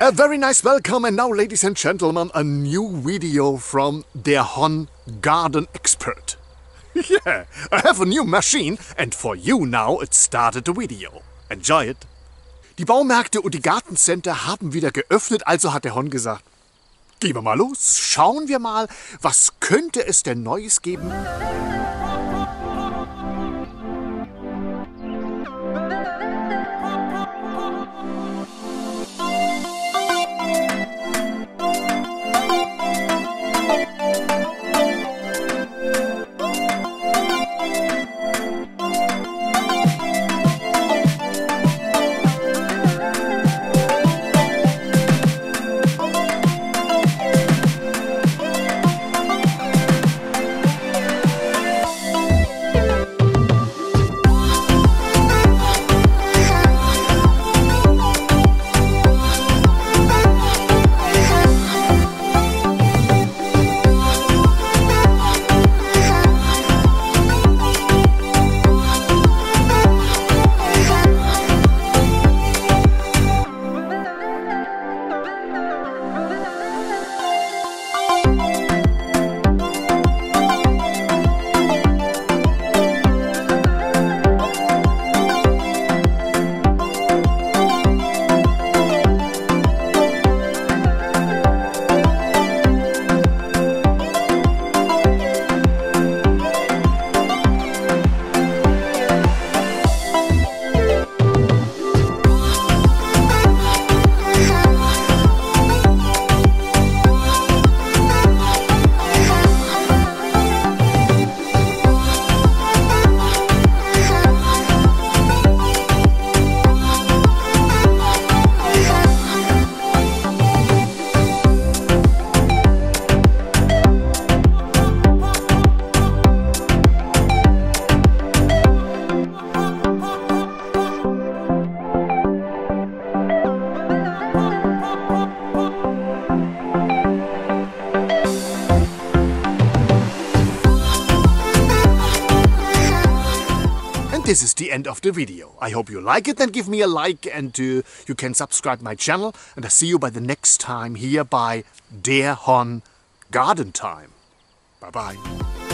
A very nice welcome, and now, ladies and gentlemen, a new video from Der HON Garden Expert. Yeah, I have a new machine, and for you now it started the video. Enjoy it. Die Baumärkte und die Gartencenter haben wieder geöffnet, also hat der Hon gesagt, gehen wir mal los, schauen wir mal, was könnte es denn Neues geben? This is the end of the video. I hope you like it, then give me a like, and you can subscribe my channel, and I see you by the next time here by Der HON Garden Time. Bye bye.